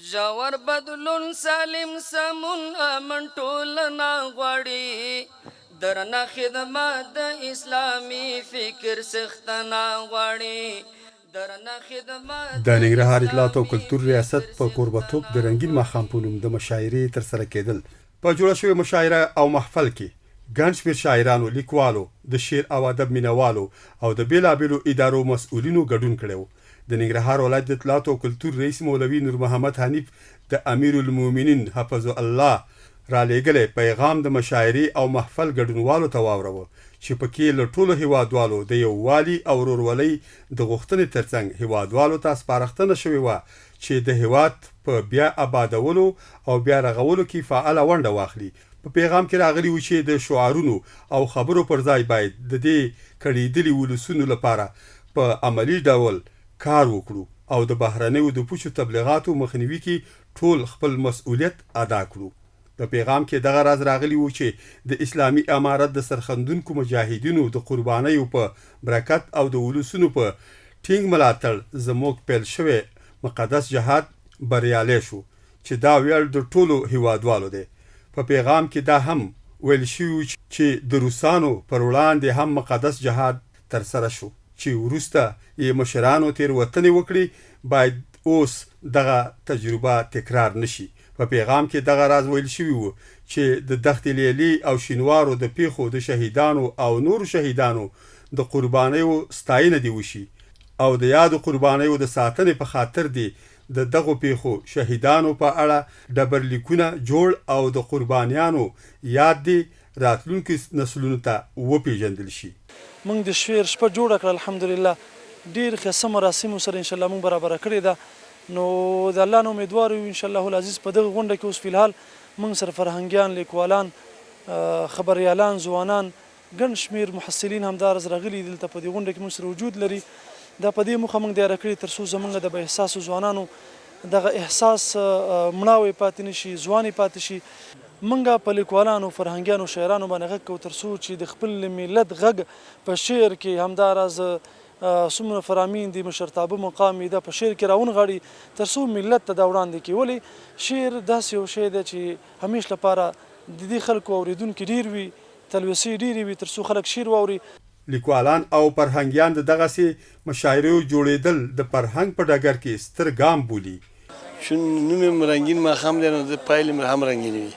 ژور بدلون سالم سمون امن ټولنه غواړي درنه خدمت د اسلامي فکر څښتنه غواړي درنه خدمت د ننګرهار اطلاعات او کلتور ریاست په کوربتوب د رنګین ماښام په نوم د مشاعرې ترسره کېدل. په جوړه شوې مشاعره او محفل کې ګڼ شمېر شاعرانو، لیکوالو، د شعر او ادب مینوالو او د بېلابېلو ادارو مسؤلینو ګډون کړی و. د ننګرهار ولایت د اطلاعات او کلتور رئیس مولوي نور محمد حنیف د امیر المؤمنین حفظ الله را لېږلی پیغام د مشاعرې او محفل ګډونوالو ته واوروه چې پکې له ټولو هیوادوالو د یووالي او ورورولۍ د غوښتنې ترڅنګ هیوادوالو ته سپارښتنه شوې وه چې د هیواد په بیا آبادولو او بیا رغولو کې فعاله ونډه واخلي. په پیغام کې راغلي و چې د شعارونو او خبرو پر ځای باید د دې کړېدلي ولسونو لپاره په عملي ډول کار وکړو او د بهرنیو د پوچو تبلیغاتو مخنیوي کې ټول خپل مسؤلیت ادا کړو. په پیغام کې دغه راز راغلی و چې د اسلامي امارت د سرخندونکو مجاهدینو د قربانیو په برکت او د ولسونو په ټینګ ملاتړ زموږ پیل شوی مقدس جهاد بریالی شو چې دا ویاړ د ټولو هیوادوالو دی. په پیغام کې دا هم ویل شوي چې د روسانو پر وړاندې هم مقدس جهاد ترسره شو چې وروسته یې مشرانو تېروتنې وکړي، باید اوس دغه تجربه تکرار نشي. په پیغام کې دغه راز ویل شوي و چې د دښتې لیلي او شینوارو د پیښو د شهیدانو او نورو شهیدانو د قربانیو ستاینه دې وشي او د یادو قربانیو د ساتنې په خاطر دې د دغو پیښو شهیدانو په اړه ډبرلیکونه جوړ او د قربانیانو یاد دې راتلونکي نسلونو ته وپېژندل شي. موږ د شعر شپه جوړه کړه، الحمدلله ډېر ښایسته مراسمو سره انشاءالله موږ برابره کړې ده. نو د الله نه امیدوار یو انشاءالله العزیز په دغه غونډه کې اوس فلحال موږ سره فرهنګیان، لیکوالان، خبریالان، ځوانان، ګڼ شمېر محصلین همداراز راغلي دلته په دې غونډه کې موږ سره وجود لري. دا په دې موخه موږ تیاره کړې تر څو زموږ د با احساسو ځوانانو دغه احساس مړاوی پاتې نه شي، ځوانې پاتې شي. موږ په لیکوالانو، فرهنګیانو، شاعرانو باندې غږ کوو تر څو چې د خپل ملت غږ په شعر کې همداراز څومره فرامین دي، مشرتابه مقام یې ده په شعر کې راونغاړي تر څو ملت ته دا وړاندې کړي. ولې شعر داسې یو شی دی چې همیش لپاره د دې خلکو اورېدونکي ډېر وي، تلوسې ډېرې وي تر څو خلک شعر واوري. لیکوالان او فرهنګیان د دغسې مشاعرو جوړېدل د فرهنګ په ډګر کې ستر ګام بولي. چون نوم یې رنګین ماښام دی نو د پایلې هم رنګینې وي.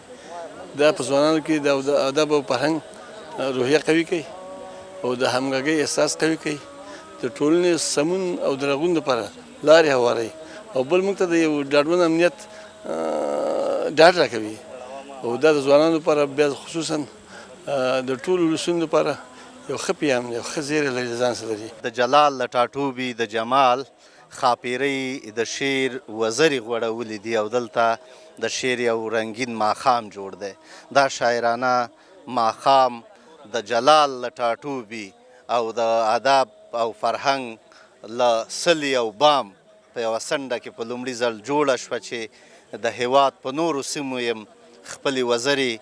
دا په ځوانانو کې د ادب او فرهنګ روحیه قوي کوي او د همغږۍ احساس قوي کوي، د ټولنې سمون او د رغون لپاره لارې هواروي او بل موږ ته د یو ډاډمن امنیت ډاډ راکوي. او دا د ځوانانو لپاره بیا خصوصا د ټولو ولسونو لپاره یو ښه پیغام دی، یو ښه زیری لري ځان سره لري. د جلال له ټاټوبي د جمال خاپیرۍ د شعر وزرې غوړولې دي او دلته د شعر یو رنګین ماښام جوړ دی. دا شاعرانه ماښام د جلال له ټاټوبي او د ادب او فرهنګ له سلي او بام په یوه څنډه کې په لومړي ځل جوړه شوه چې د هیواد په نورو سیمو یې خپلې وزرې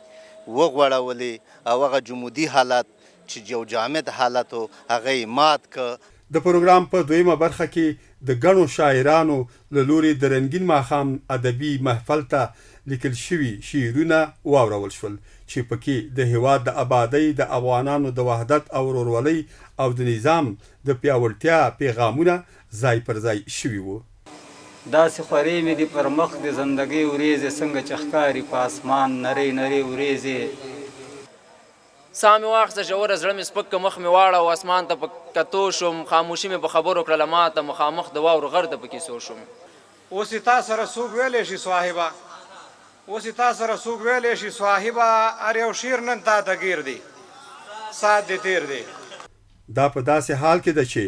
وغوړولې او هغه جمودي حالت چې یو جامد حالت و هغه یې مات که. د پروګرام په دویمه برخه کې د ګڼو شاعرانو له لوري د رنګین ماښام ادبي محفل ته لیکل شوي شعرونه واورول شول چې پکې د هیواد د آبادۍ، د افغانانو د وحدت او ورورولۍ او د نظام د پیاوړتیا پیغامونه ځای پر ځای شوي وو. داسې خورې مې دي پر مخ د زندګۍ وریځې څنګه چې ښکاري په اسمان نرۍ نرۍ وریځې. ساه مې واخیسته ژوره زړه مې سپک که مخ مې واړه او اسمان ته په کتو شوم. خاموشي مې په خبرو کړله ماته مخامخ د واورو غر ته پکې سو شوم. اوس یې تا سره څوک ویلی شي صاحبه، اوس یې تا سره څوک ویلی شي صاحبه، هر یو شعر نن تا ته ګیر دی، ساعت دې تېر دی. دا په داسې حال کې ده چې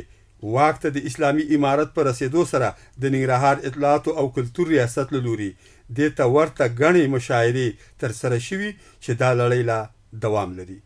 واک ته د اسلامي امارت په رسېدو سره د ننګرهار اطلاعاتو او کلتور ریاست له لوري دې ته ورته ګڼې مشاعرې ترسره شوي چې دا لړۍ لا دوام لري.